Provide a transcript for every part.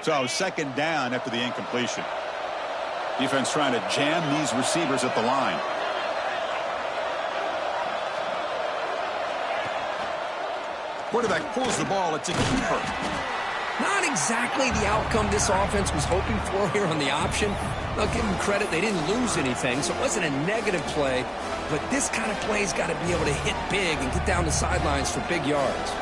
So second down after the incompletion. Defense trying to jam these receivers at the line. Quarterback pulls the ball. It's a keeper. Not exactly the outcome this offense was hoping for here on the option. I'll give them credit. They didn't lose anything, so it wasn't a negative play. But this kind of play's got to be able to hit big and get down the sidelines for big yards.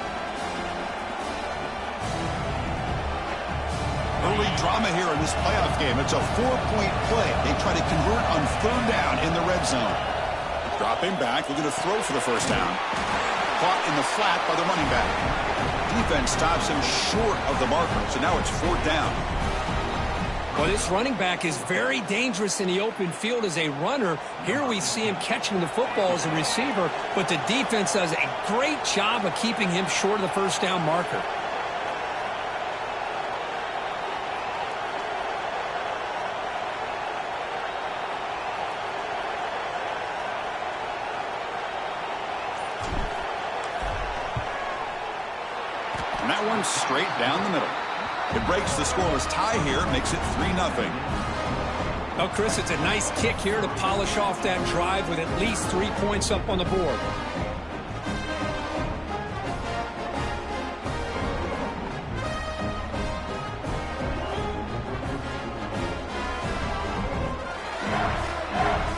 Early drama here in this playoff game. It's a 4-point play. They try to convert on third down in the red zone. Dropping back, looking to throw for the first down. Caught in the flat by the running back. Defense stops him short of the marker, so now it's fourth down. Well, this running back is very dangerous in the open field as a runner. Here we see him catching the football as a receiver, but the defense does a great job of keeping him short of the first down marker. And that one's straight down the middle. It breaks the scoreless tie here, makes it 3-0. Well, Chris, it's a nice kick here to polish off that drive with at least 3 points up on the board.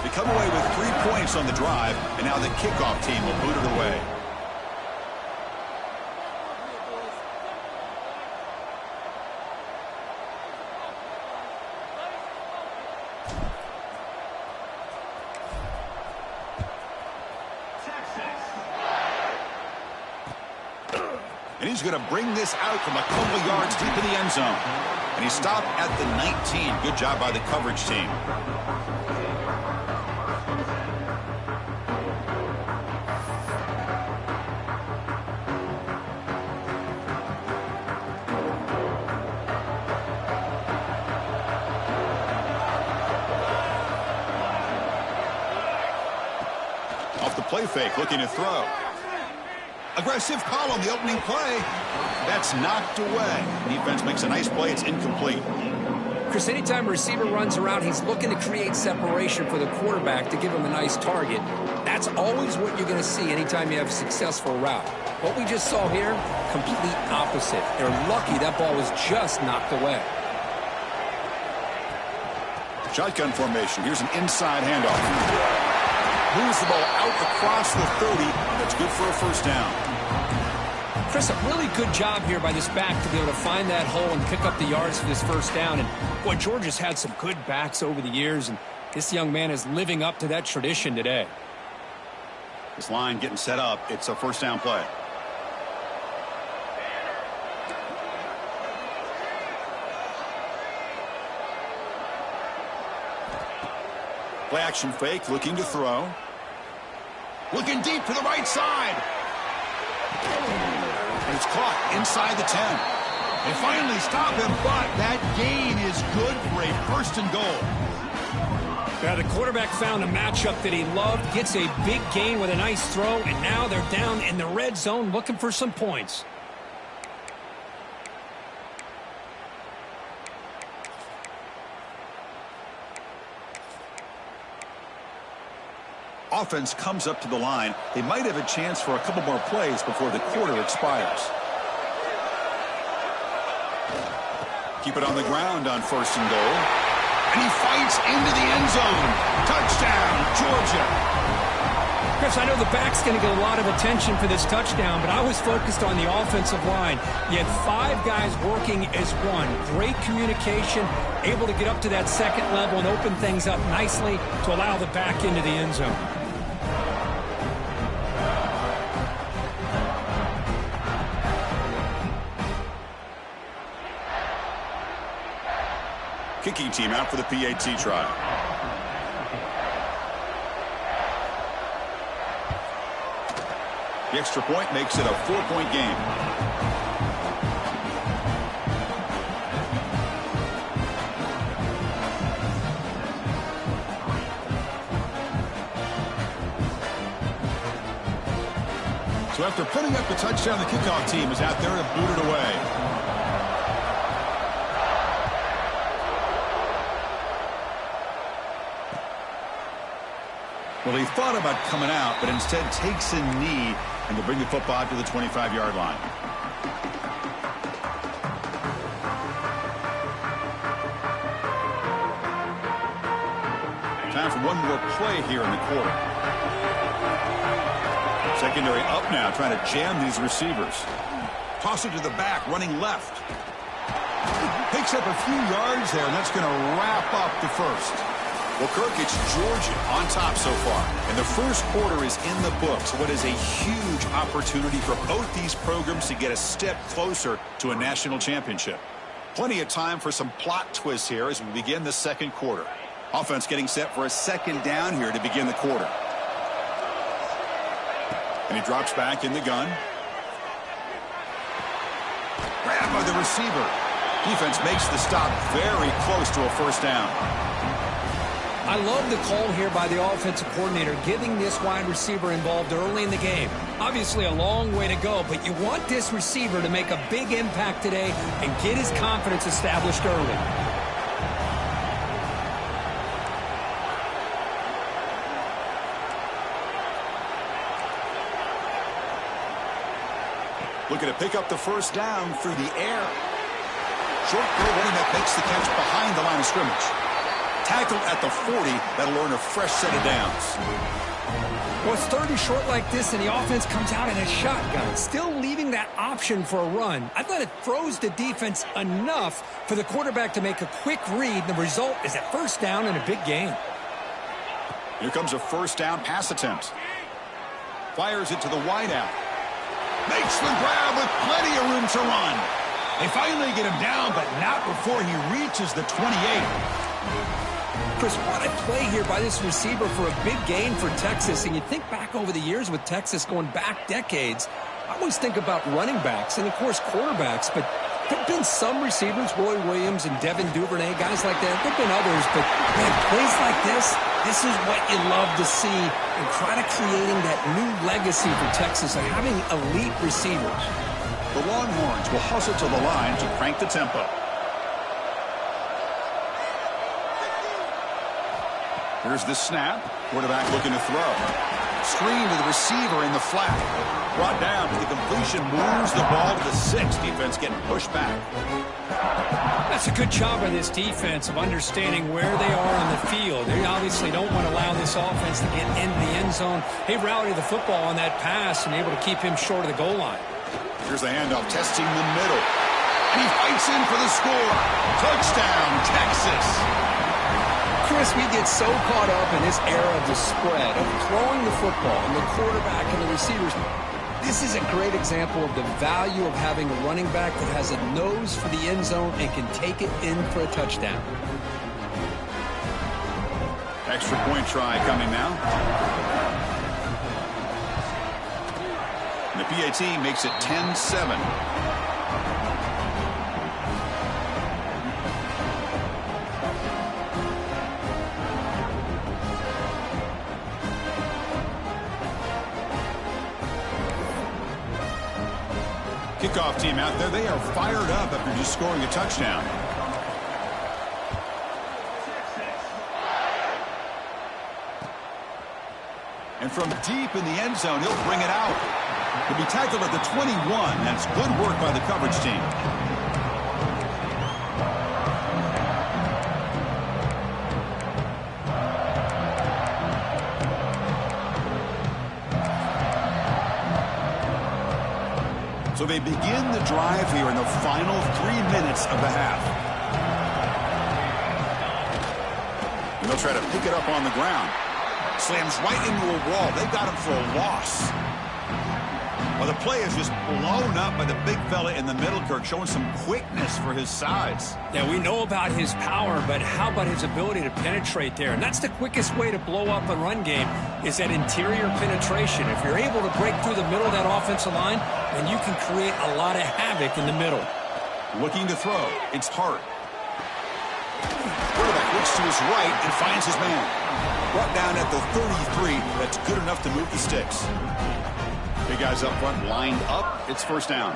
They come away with 3 points on the drive, and now the kickoff team will boot it away. And he's going to bring this out from a couple yards deep in the end zone. And he stopped at the 19. Good job by the coverage team. Off the play fake, looking to throw. Aggressive call on the opening play. That's knocked away. Defense makes a nice play. It's incomplete. Chris, anytime a receiver runs around, he's looking to create separation for the quarterback to give him a nice target. That's always what you're going to see anytime you have a successful route. What we just saw here, complete opposite. They're lucky that ball was just knocked away. Shotgun formation. Here's an inside handoff. Moves the ball out across the 30. That's good for a first down. Chris, a really good job here by this back to be able to find that hole and pick up the yards for this first down. And, boy, Georgia's had some good backs over the years, and this young man is living up to that tradition today. This line getting set up. It's a first down play. Play action fake, looking to throw. Looking deep to the right side. And it's caught inside the 10. They finally stop him, but that gain is good for a first and goal. Yeah, the quarterback found a matchup that he loved, gets a big gain with a nice throw, and now they're down in the red zone looking for some points. Offense comes up to the line. They might have a chance for a couple more plays before the quarter expires. Keep it on the ground on first and goal. And he fights into the end zone. Touchdown, Georgia. Chris, I know the back's going to get a lot of attention for this touchdown, but I was focused on the offensive line. You had 5 guys working as one. Great communication, able to get up to that second level and open things up nicely to allow the back into the end zone. Kicking team out for the PAT try. The extra point makes it a 4-point game. So after putting up the touchdown, the kickoff team is out there to boot it away. Well, he thought about coming out, but instead takes a knee and will bring the football to the 25-yard line. Time for one more play here in the quarter. Secondary up now, trying to jam these receivers. Toss it to the back, running left. Picks up a few yards there, and that's going to wrap up the first. Well, Kirk, it's Georgia on top so far. And the first quarter is in the books. What is a huge opportunity for both these programs to get a step closer to a national championship. Plenty of time for some plot twists here as we begin the second quarter. Offense getting set for a second down here to begin the quarter. And he drops back in the gun. Grabbed by the receiver. Defense makes the stop very close to a first down. I love the call here by the offensive coordinator, getting this wide receiver involved early in the game. Obviously a long way to go, but you want this receiver to make a big impact today and get his confidence established early. Looking to pick up the first down through the air. Short throw, running back makes the catch behind the line of scrimmage. Tackled at the 40. That'll earn a fresh set of downs. Well, it's 30 short like this, and the offense comes out in a shotgun, still leaving that option for a run. I thought it throws the defense enough for the quarterback to make a quick read. The result is a first down and a big gain. Here comes a first down pass attempt. Fires it to the wideout. Makes the grab with plenty of room to run. They finally get him down, but not before he reaches the 28. Chris, what a play here by this receiver for a big gain for Texas. And you think back over the years with Texas going back decades, I always think about running backs and, of course, quarterbacks. But there have been some receivers, Roy Williams and Devin Duvernay, guys like that. There have been others, but, man, plays like this is what you love to see and kind of creating that new legacy for Texas of having elite receivers. The Longhorns will hustle to the line to crank the tempo. Here's the snap. Quarterback looking to throw. Screen to the receiver in the flat. Brought down to the completion. Moves the ball to the 6. Defense getting pushed back. That's a good job by this defense of understanding where they are on the field. They obviously don't want to allow this offense to get into the end zone. They routed the football on that pass and able to keep him short of the goal line. Here's the handoff, testing the middle. And he fights in for the score. Touchdown, Texas. Chris, we get so caught up in this era of the spread, of throwing the football, and the quarterback and the receivers. This is a great example of the value of having a running back that has a nose for the end zone and can take it in for a touchdown. Extra point try coming now. And the PAT makes it 10-7. Kickoff team out there. They are fired up after just scoring a touchdown. And from deep in the end zone, he'll bring it out. He'll be tackled at the 21. That's good work by the coverage team. So they begin the drive here in the final 3 minutes of the half. And they'll try to pick it up on the ground. Slams right into a wall. They got him for a loss. Well, the play is just blown up by the big fella in the middle, Kirk, showing some quickness for his size. Yeah, we know about his power, but how about his ability to penetrate there? And that's the quickest way to blow up a run game is that interior penetration. If you're able to break through the middle of that offensive line, then you can create a lot of havoc in the middle. Looking to throw. It's Hart. Quarterback looks to his right and finds his man. Brought down at the 33. That's good enough to move the sticks. Big guys up front lined up. It's first down.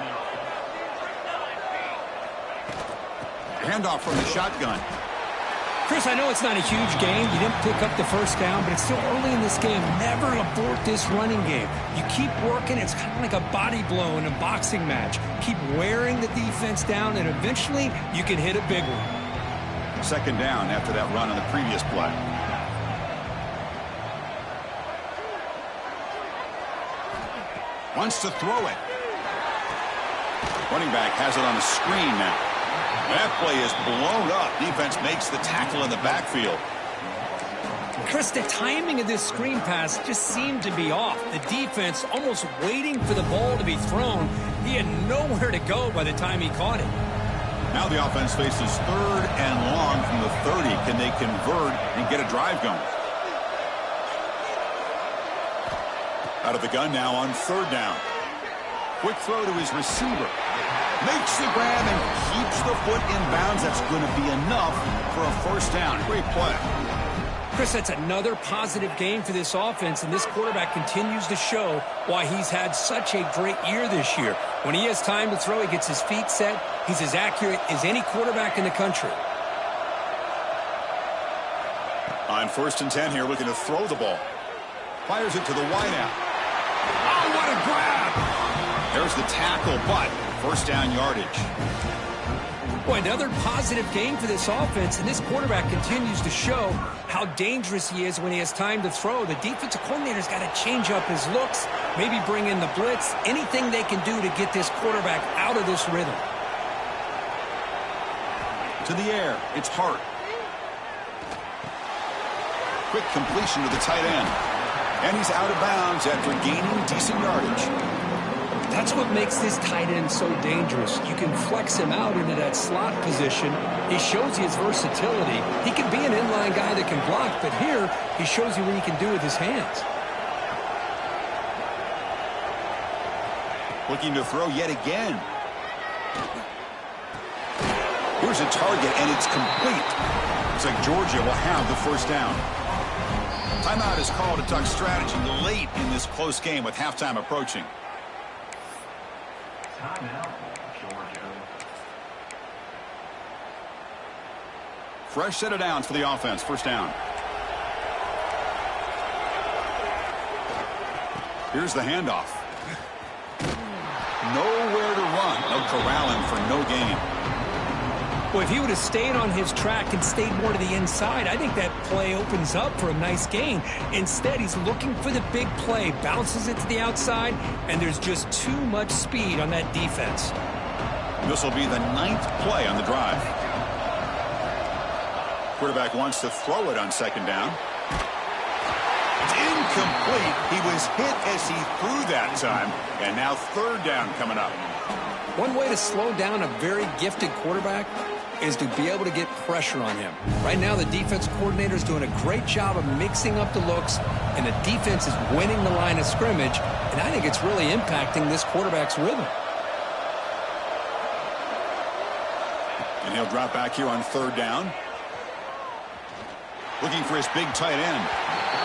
Handoff from the shotgun. Chris, I know it's not a huge game. You didn't pick up the first down, but it's still early in this game. Never abort this running game. You keep working. It's kind of like a body blow in a boxing match. Keep wearing the defense down, and eventually you can hit a big one. Second down after that run on the previous play. Wants to throw it. Running back has it on a screen now. That play is blown up. Defense makes the tackle in the backfield. Chris, the timing of this screen pass just seemed to be off. The defense almost waiting for the ball to be thrown. He had nowhere to go by the time he caught it. Now the offense faces third and long from the 30. Can they convert and get a drive going? Out of the gun now on third down. Quick throw to his receiver. Makes the grab and keeps the foot in bounds. That's going to be enough for a first down. Great play. Chris, that's another positive game for this offense, and this quarterback continues to show why he's had such a great year this year. When he has time to throw, he gets his feet set. He's as accurate as any quarterback in the country. On 1st and 10 here, looking to throw the ball. Fires it to the wideout. Oh, what a grab! There's the tackle, but first down yardage. Boy, another positive game for this offense, and this quarterback continues to show how dangerous he is when he has time to throw. The defensive coordinator's got to change up his looks, maybe bring in the blitz, anything they can do to get this quarterback out of this rhythm. To the air, it's Hart. Quick completion to the tight end. And he's out of bounds after gaining decent yardage. That's what makes this tight end so dangerous. You can flex him out into that slot position. He shows you his versatility. He can be an inline guy that can block, but here he shows you what he can do with his hands. Looking to throw yet again. Here's a target, and it's complete. Looks like Georgia will have the first down. Timeout is called to talk strategy late in this close game with halftime approaching. Timeout, Georgia. Fresh set of downs for the offense. First down. Here's the handoff. Nowhere to run. No corralling for no gain. Well, if he would have stayed on his track and stayed more to the inside, I think that play opens up for a nice gain. Instead, he's looking for the big play, bounces it to the outside, and there's just too much speed on that defense. This will be the 9th play on the drive. Quarterback wants to throw it on second down. It's incomplete. He was hit as he threw that time, and now third down coming up. One way to slow down a very gifted quarterback is to be able to get pressure on him. Right now, the defense coordinator is doing a great job of mixing up the looks, and the defense is winning the line of scrimmage, and I think it's really impacting this quarterback's rhythm. And he'll drop back here on third down. Looking for his big tight end.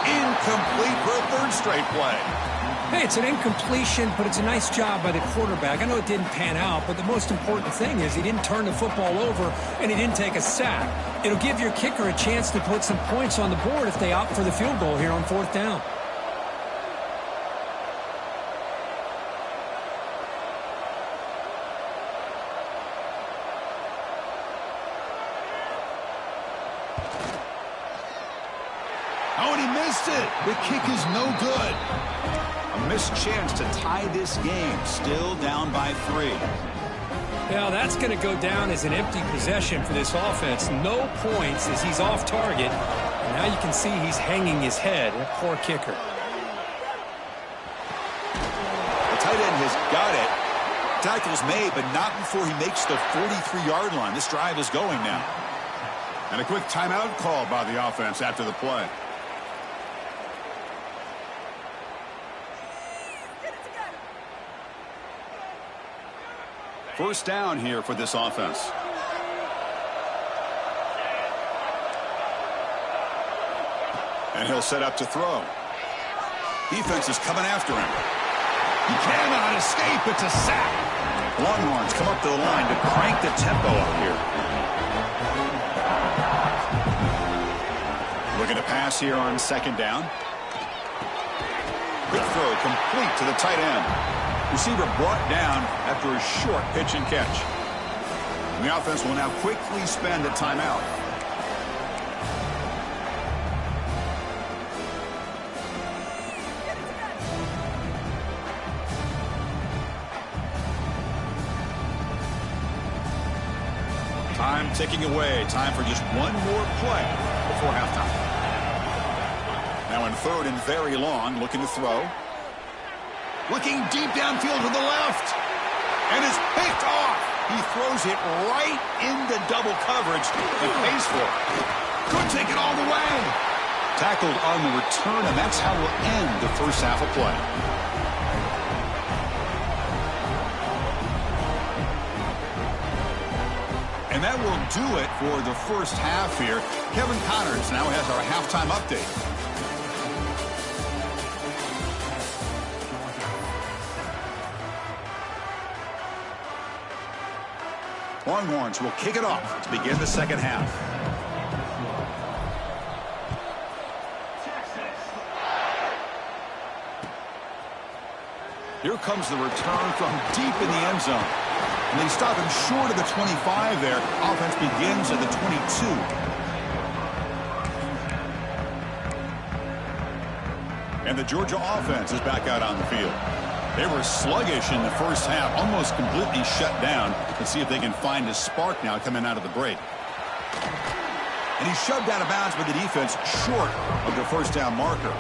Incomplete for a third straight play. Hey, it's an incompletion, but it's a nice job by the quarterback. I know it didn't pan out, but the most important thing is he didn't turn the football over and he didn't take a sack. It'll give your kicker a chance to put some points on the board if they opt for the field goal here on fourth down. Oh, and he missed it. The kick is no good. A missed chance to tie this game. Still down by 3. Yeah, that's going to go down as an empty possession for this offense. No points as he's off target. And now you can see he's hanging his head. A poor kicker. The tight end has got it. Tackle's made, but not before he makes the 43-yard line. This drive is going now. And a quick timeout called by the offense after the play. First down here for this offense. And he'll set up to throw. Defense is coming after him. He cannot escape. It's a sack. Longhorns come up to the line to crank the tempo up here. Looking to pass here on second down. Quick throw complete to the tight end. Receiver brought down after a short pitch and catch. And the offense will now quickly spend a timeout. Time ticking away. Time for just one more play before halftime. Now in third and very long, looking to throw. Looking deep downfield to the left. And it's picked off. He throws it right into double coverage and pays for it. Could take it all the way. Tackled on the return, and that's how we'll end the first half of play. And that will do it for the first half here. Kevin Connors now has our halftime update. Longhorns will kick it off to begin the second half. Here comes the return from deep in the end zone. And they stop him short of the 25 there. Offense begins at the 22. And the Georgia offense is back out on the field. They were sluggish in the first half, almost completely shut down. Let's see if they can find a spark now coming out of the break. And he's shoved out of bounds by the defense short of the first down marker.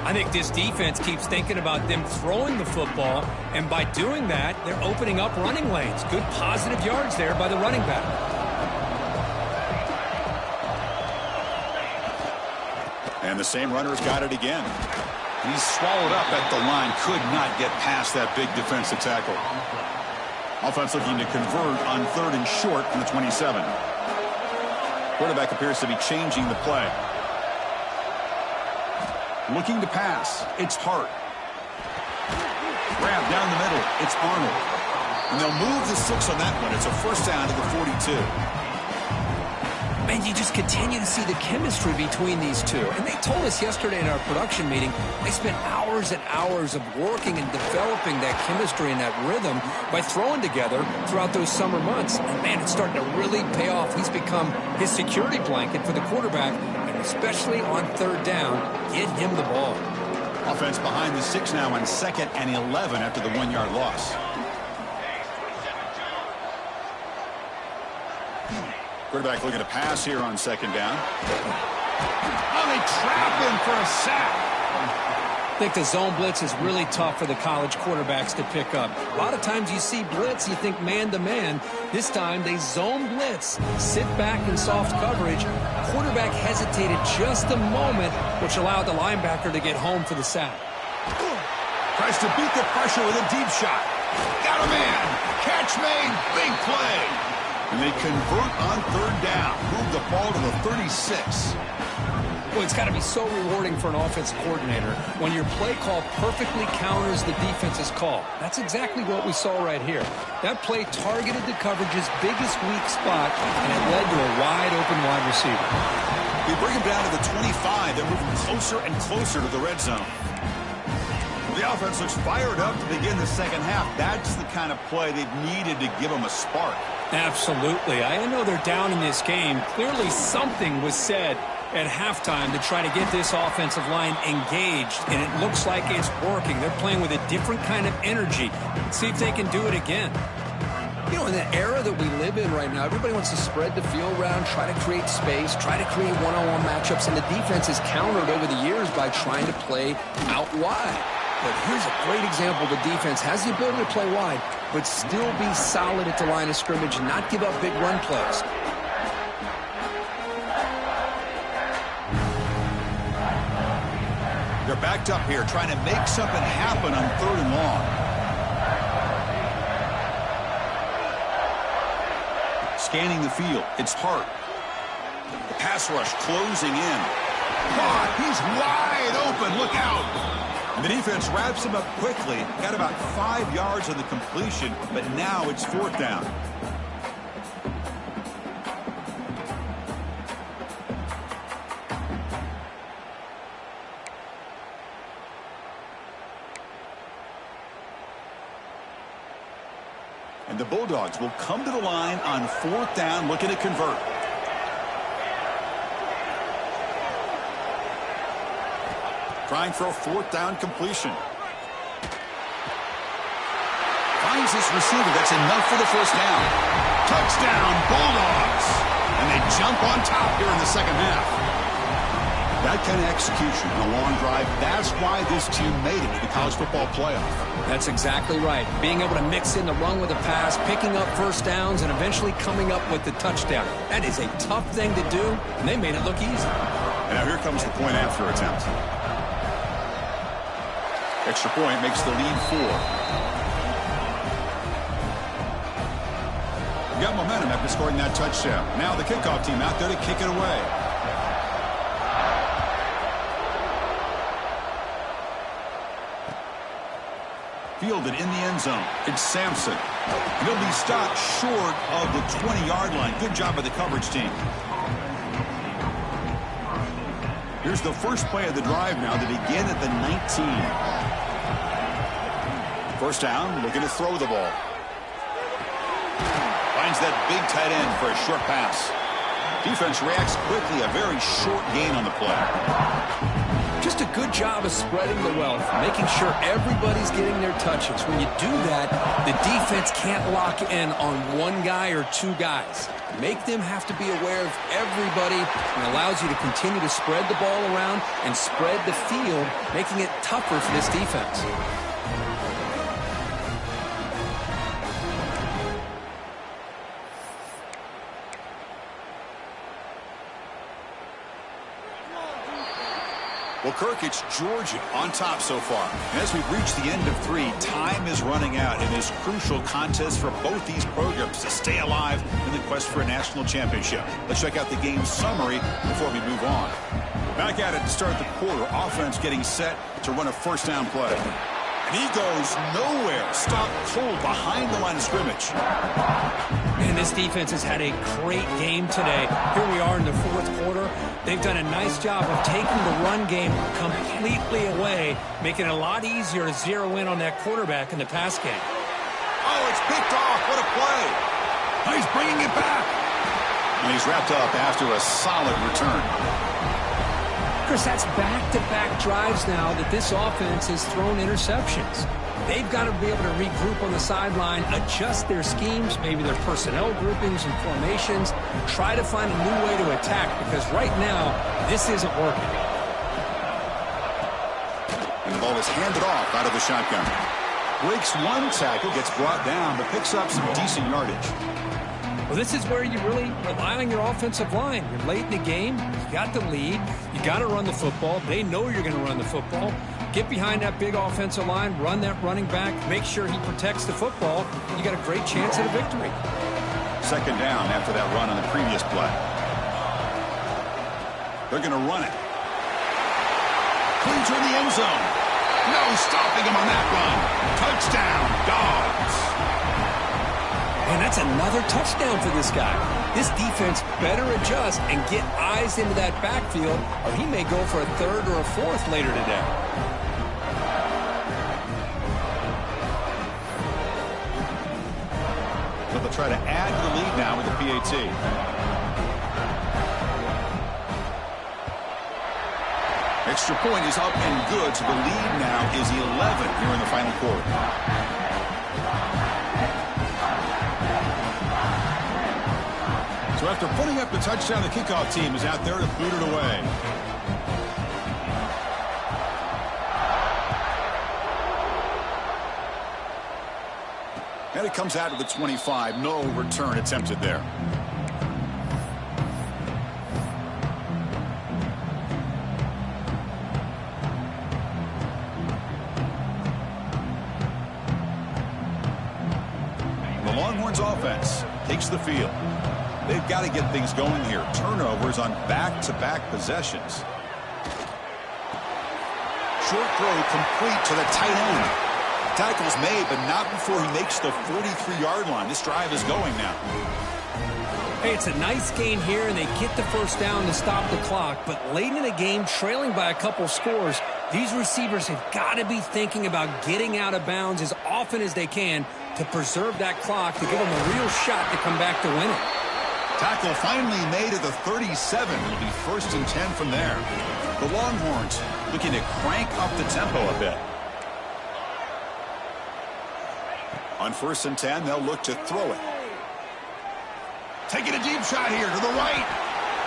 I think this defense keeps thinking about them throwing the football, and by doing that, they're opening up running lanes. Good positive yards there by the running back. And the same runner's got it again. He's swallowed up at the line, could not get past that big defensive tackle. Offense looking to convert on third and short from the 27. Quarterback appears to be changing the play. Looking to pass. It's Hart. Grab down the middle. It's Arnold. And they'll move the 6 on that one. It's a first down to the 42. Man, you just continue to see the chemistry between these two. And they told us yesterday in our production meeting, they spent hours and hours of working and developing that chemistry and that rhythm by throwing together throughout those summer months. And, man, it's starting to really pay off. He's become his security blanket for the quarterback, and especially on third down, get him the ball. Offense behind the 6 now on 2nd and 11 after the 1-yard loss. Quarterback looking to pass here on 2nd down. Oh, they trap him for a sack. I think the zone blitz is really tough for the college quarterbacks to pick up. A lot of times you see blitz, you think man-to-man. This time they zone blitz, sit back in soft coverage. Quarterback hesitated just a moment, which allowed the linebacker to get home for the sack. Tries to beat the pressure with a deep shot. Got a man. Catch made. Big play. And they convert on third down. Move the ball to the 36. Well, it's got to be so rewarding for an offensive coordinator when your play call perfectly counters the defense's call. That's exactly what we saw right here. That play targeted the coverage's biggest weak spot, and it led to a wide-open wide receiver. We bring him down to the 25. They're moving closer and closer to the red zone. The offense looks fired up to begin the second half. That's the kind of play they've needed to give them a spark. Absolutely. I know they're down in this game. Clearly something was said at halftime to try to get this offensive line engaged, and it looks like it's working. They're playing with a different kind of energy. Let's see if they can do it again. You know, in the era that we live in right now, everybody wants to spread the field around, try to create space, try to create one-on-one matchups, and the defense has countered over the years by trying to play out wide. But here's a great example. The defense has the ability to play wide, but still be solid at the line of scrimmage and not give up big run plays. They're backed up here trying to make something happen on third and long. Scanning the field. It's Hart. The pass rush closing in. Caught. He's wide open. Look out. And the defense wraps him up quickly. Got about 5 yards on the completion, but now it's fourth down. And the Bulldogs will come to the line on 4th down, looking to convert. Trying for a 4th down completion. Finds this receiver. That's enough for the first down. Touchdown, Bulldogs. And they jump on top here in the second half. That kind of execution in a long drive, that's why this team made it to the college football playoff. That's exactly right. Being able to mix in the run with a pass, picking up first downs, and eventually coming up with the touchdown. That is a tough thing to do, and they made it look easy. And now here comes the point after attempt. Extra point makes the lead 4. Got momentum after scoring that touchdown. Now the kickoff team out there to kick it away. Fielded in the end zone. It's Sampson. He'll be stopped short of the 20-yard line. Good job by the coverage team. Here's the first play of the drive now to begin at the 19. First down, looking to throw the ball. Finds that big tight end for a short pass. Defense reacts quickly. A very short gain on the play. Just a good job of spreading the wealth, making sure everybody's getting their touches. When you do that, the defense can't lock in on one guy or two guys. Make them have to be aware of everybody, and allows you to continue to spread the ball around and spread the field, making it tougher for this defense. Well, Kirk, it's Georgia on top so far. And as we've reached the end of 3, time is running out in this crucial contest for both these programs to stay alive in the quest for a national championship. Let's check out the game summary before we move on. Back at it to start the quarter. Offense getting set to run a first down play. And he goes nowhere. Stopped cold behind the line of scrimmage. Man, this defense has had a great game today. Here we are in the 4th quarter. They've done a nice job of taking the run game completely away, making it a lot easier to zero in on that quarterback in the pass game. Oh, it's picked off. What a play. Oh, he's bringing it back. And he's wrapped up after a solid return. Chris, that's back-to-back drives now that this offense has thrown interceptions. They've got to be able to regroup on the sideline, adjust their schemes, maybe their personnel groupings and formations, try to find a new way to attack, because right now, this isn't working. And the ball is handed off out of the shotgun. Breaks one tackle, gets brought down, but picks up some decent yardage. Well, this is where you really rely on your offensive line. You're late in the game. You got the lead. You got to run the football. They know you're going to run the football. Get behind that big offensive line, run that running back, make sure he protects the football. You got a great chance at a victory. Second down after that run on the previous play. They're going to run it. Clean to the end zone. No stopping him on that run. Touchdown, Dogs. And that's another touchdown for this guy. This defense better adjust and get eyes into that backfield, or he may go for a 3rd or a 4th later today. So they'll try to add to the lead now with the PAT. Extra point is up and good, so the lead now is 11 here in the final quarter. So after putting up the touchdown, the kickoff team is out there to boot it away. And it comes out of the 25. No return attempted there. The Longhorns offense takes the field. They've got to get things going here. Turnovers on back-to-back possessions. Short throw complete to the tight end. Tackle's made, but not before he makes the 43-yard line. This drive is going now. Hey, it's a nice gain here, and they get the first down to stop the clock. But late in the game, trailing by a couple scores, These receivers have got to be thinking about getting out of bounds as often as they can to preserve that clock to give them a real shot to come back to win it. Tackle finally made at the 37. It'll be 1st and 10 from there. The Longhorns looking to crank up the tempo a bit. On 1st and 10, they'll look to throw it. Taking a deep shot here to the right.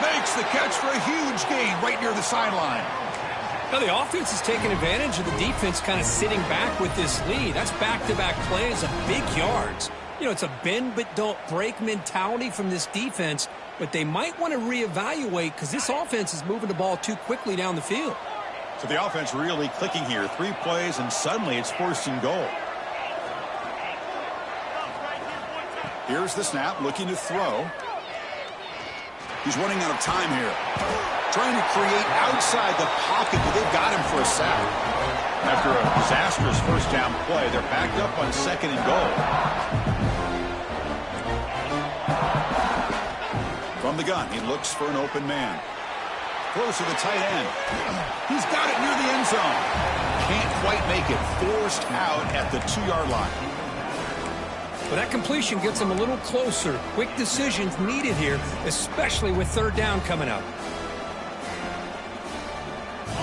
Makes the catch for a huge gain right near the sideline. Now the offense is taking advantage of the defense kind of sitting back with this lead. That's back-to-back plays of big yards. You know, it's a bend but don't break mentality from this defense, but they might want to reevaluate because this offense is moving the ball too quickly down the field. So the offense really clicking here. 3 plays, and suddenly it's 1st and goal. Here's the snap, looking to throw. He's running out of time here. Trying to create outside the pocket, but they've got him for a sack. After a disastrous 1st down play, they're backed up on 2nd and goal. From the gun, he looks for an open man. Throws to the tight end. He's got it near the end zone. Can't quite make it. Forced out at the 2-yard line. But that completion gets them a little closer. Quick decisions needed here, especially with 3rd down coming up.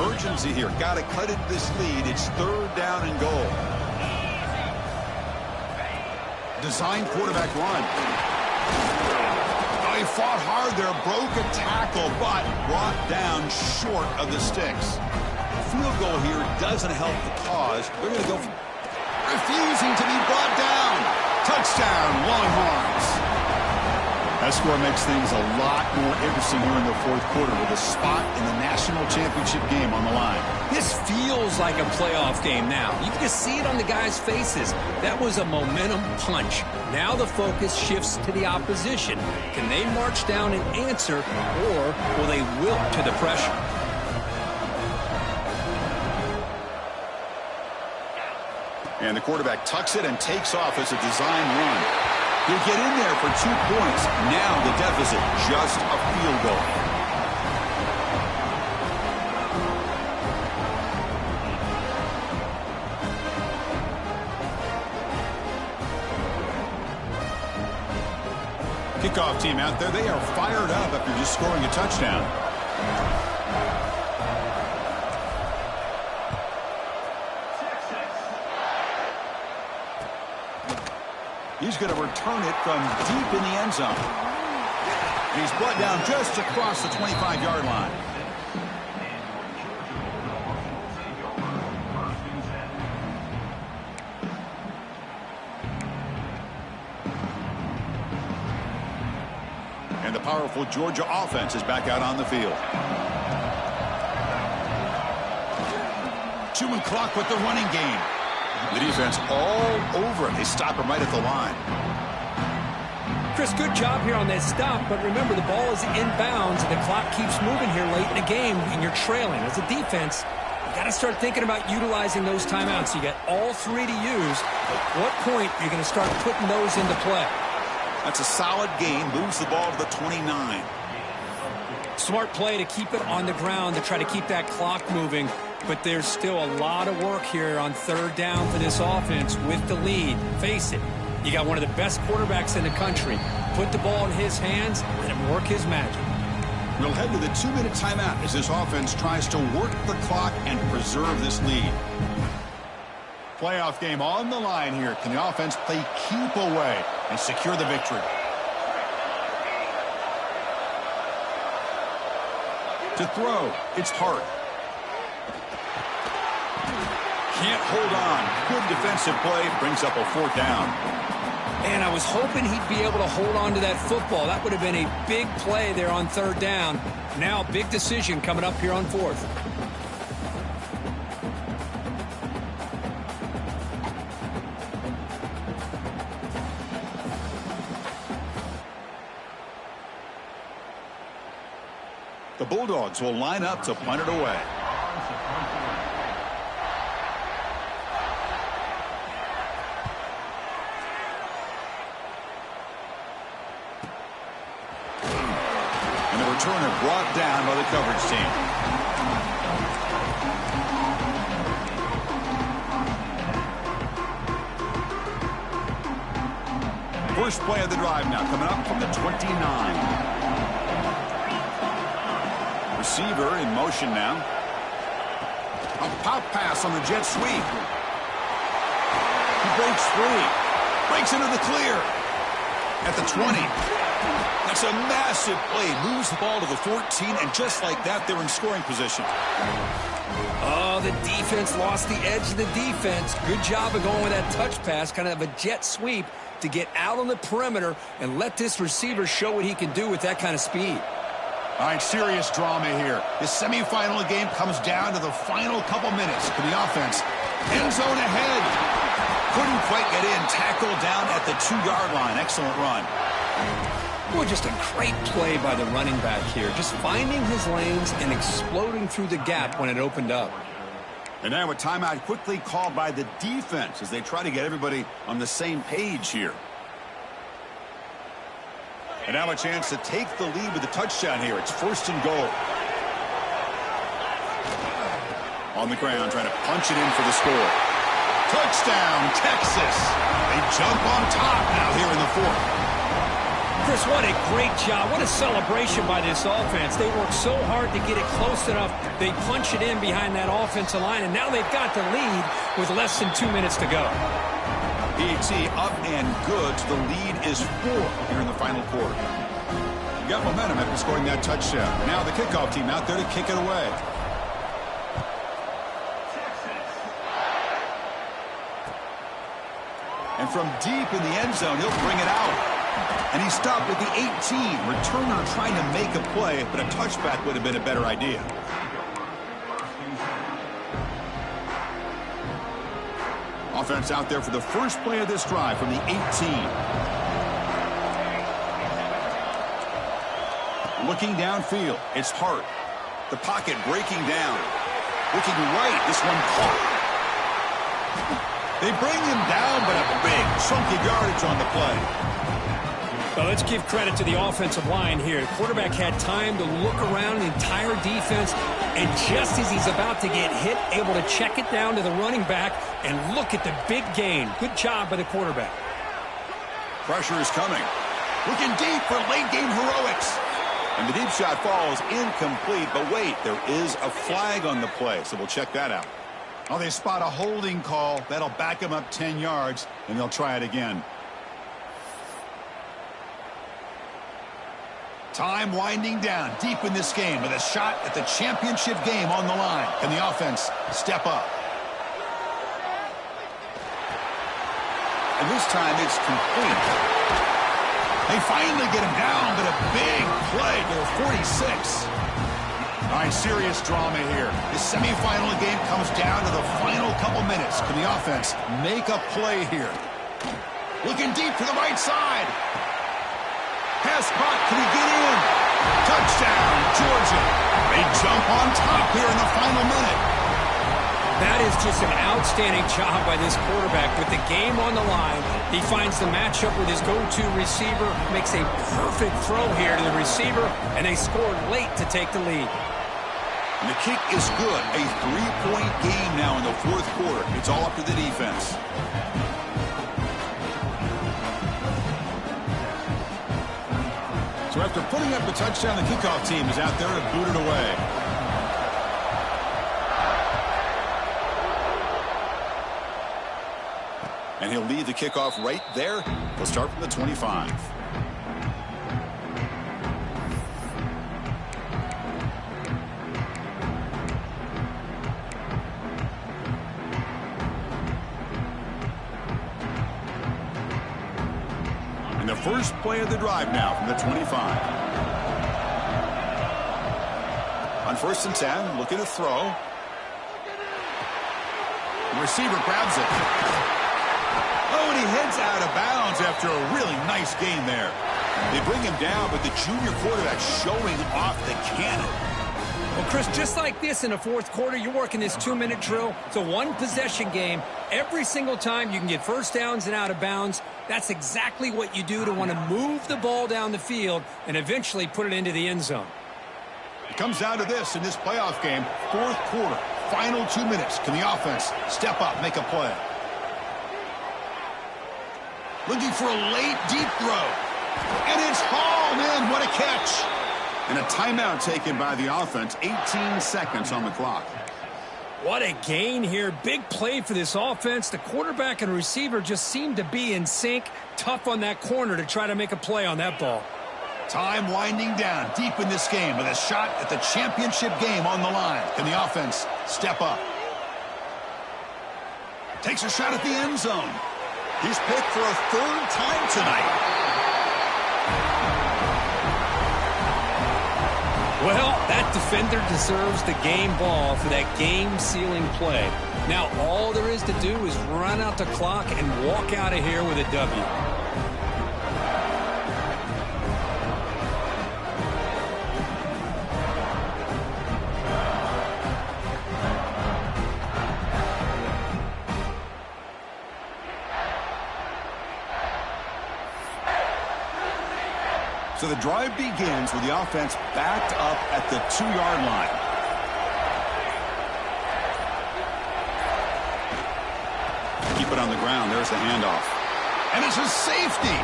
Urgency here. Got to cut it this lead. It's 3rd down and goal. Design quarterback run. Oh, he fought hard there. Broke a tackle, but brought down short of the sticks. A field goal here doesn't help the cause. They're going to go refusing to be brought down. Touchdown, Longhorns. That score makes things a lot more interesting here in the 4th quarter with a spot in the national championship game on the line. This feels like a playoff game now. You can just see it on the guys' faces. That was a momentum punch. Now the focus shifts to the opposition. Can they march down and answer, or will they wilt to the pressure? And the quarterback tucks it and takes off as a design run. He'll get in there for 2 points. Now the deficit, just a field goal. Kickoff team out there, they are fired up after just scoring a touchdown. He's going to return it from deep in the end zone. He's brought down just across the 25-yard line. And the powerful Georgia offense is back out on the field. Chewing clock with the running game. The defense all over him. They stop him right at the line. Chris, good job here on that stop, but remember the ball is inbounds and the clock keeps moving here late in the game and you're trailing. As a defense, you got to start thinking about utilizing those timeouts. You got all 3 to use. At what point are you going to start putting those into play? That's a solid gain. Moves the ball to the 29. Smart play to keep it on the ground to try to keep that clock moving. But there's still a lot of work here on 3rd down for this offense with the lead. Face it, you got one of the best quarterbacks in the country. Put the ball in his hands, let him work his magic. We'll head to the 2-minute timeout as this offense tries to work the clock and preserve this lead. Playoff game on the line here. Can the offense play keep away and secure the victory? To throw, it's Hart. Can't hold on. Good defensive play. Brings up a 4th down. And I was hoping he'd be able to hold on to that football. That would have been a big play there on 3rd down. Now a big decision coming up here on 4th. The Bulldogs will line up to punt it away. And the returner brought down by the coverage team. First play of the drive now coming up from the 29. Receiver in motion now. A pop pass on the jet sweep. He breaks free. Breaks into the clear. At the 20. That's a massive play. Moves the ball to the 14, and just like that, they're in scoring position. Oh, the defense lost the edge of the defense. Good job of going with that touch pass, kind of a jet sweep to get out on the perimeter and let this receiver show what he can do with that kind of speed. All right, serious drama here. This semifinal game comes down to the final couple minutes for the offense. End zone ahead. Couldn't quite get in. Tackled down at the 2-yard line. Excellent run. Boy, just a great play by the running back here. Just finding his lanes and exploding through the gap when it opened up. And now a timeout quickly called by the defense as they try to get everybody on the same page here. And now a chance to take the lead with a touchdown here. It's 1st and goal. On the ground, trying to punch it in for the score. Touchdown, Texas. They jump on top now here in the 4th. Chris, what a great job. What a celebration by this offense. They worked so hard to get it close enough. They punch it in behind that offensive line, and now they've got the lead with less than 2 minutes to go. PAT up and good. So the lead is 4 here in the final quarter. You got momentum after scoring that touchdown. Now the kickoff team out there to kick it away. And from deep in the end zone, he'll bring it out. And he stopped at the 18. Returner trying to make a play, but a touchback would have been a better idea. Offense out there for the first play of this drive from the 18. Looking downfield, it's Hart. The pocket breaking down. Looking right, this one caught. They bring him down, but a big chunk of yardage on the play. Well, let's give credit to the offensive line here. The quarterback had time to look around the entire defense, and just as he's about to get hit, able to check it down to the running back and look at the big gain. Good job by the quarterback. Pressure is coming. Looking deep for late-game heroics. And the deep shot falls incomplete, but wait, there is a flag on the play, so we'll check that out. Oh, they spot a holding call. That'll back them up 10 yards, and they'll try it again. Time winding down deep in this game with a shot at the championship game on the line. Can the offense step up? And this time it's complete. They finally get him down, but a big play to the 46. All right, serious drama here. This semifinal game comes down to the final couple minutes. Can the offense make a play here? Looking deep to the right side. Pass caught. Can he get in? Touchdown, Georgia. They jump on top here in the final minute. That is just an outstanding job by this quarterback. With the game on the line, he finds the matchup with his go-to receiver, makes a perfect throw here to the receiver, and they scored late to take the lead. And the kick is good. A 3-point game now in the 4th quarter. It's all up to the defense. So after putting up the touchdown, the kickoff team is out there to boot it away. And he'll lead the kickoff right there. He'll start from the 25. And the first play of the drive now from the 25. On 1st and 10, looking to throw. The receiver grabs it. Oh, and he heads out of bounds after a really nice gain there. They bring him down, but the junior quarterback showing off the cannon. Well, Chris, just like this in the 4th quarter, you're working this 2-minute drill. It's a one-possession game. Every single time you can get first downs and out of bounds, that's exactly what you do to want to move the ball down the field and eventually put it into the end zone. It comes down to this in this playoff game, 4th quarter, final 2 minutes. Can the offense step up, make a play? Looking for a late, deep throw. And it's hauled in. What a catch. And a timeout taken by the offense. 18 seconds on the clock. What a gain here. Big play for this offense. The quarterback and receiver just seemed to be in sync. Tough on that corner to try to make a play on that ball. Time winding down deep in this game with a shot at the championship game on the line. Can the offense step up? Takes a shot at the end zone. He's picked for a third time tonight. Well, that defender deserves the game ball for that game-sealing play. Now, all there is to do is run out the clock and walk out of here with a W. So the drive begins with the offense backed up at the 2-yard line. Keep it on the ground. There's the handoff. And it's a safety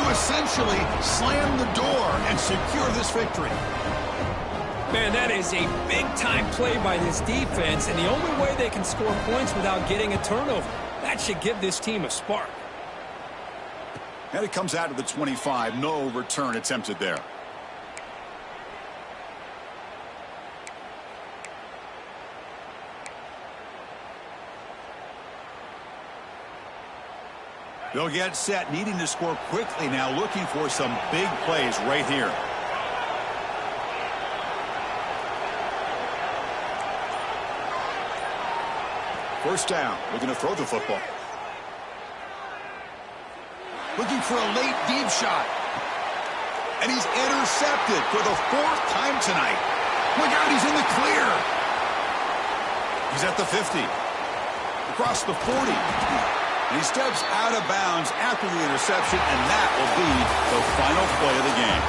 to essentially slam the door and secure this victory. Man, that is a big-time play by this defense, and the only way they can score points without getting a turnover. That should give this team a spark. And it comes out of the 25. No return attempted there. They'll get set, needing to score quickly now, looking for some big plays right here. First down. We're going to throw the football. Looking for a late deep shot. And he's intercepted for the 4th time tonight. Look out, he's in the clear. He's at the 50. Across the 40. And he steps out of bounds after the interception, and that will be the final play of the game.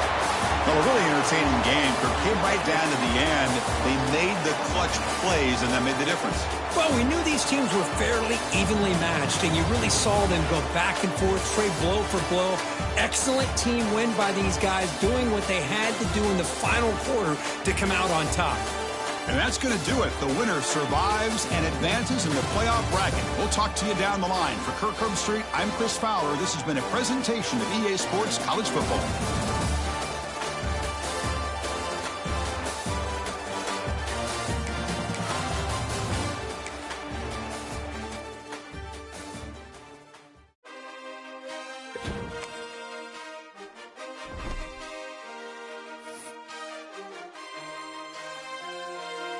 Well, a really entertaining game. It came right down to the end. They made the clutch plays, and that made the difference. Well, we knew these teams were fairly evenly matched, and you really saw them go back and forth, trade blow for blow. Excellent team win by these guys, doing what they had to do in the final quarter to come out on top. And that's going to do it. The winner survives and advances in the playoff bracket. We'll talk to you down the line. For Kirk Herbstreit, I'm Chris Fowler. This has been a presentation of EA Sports College Football.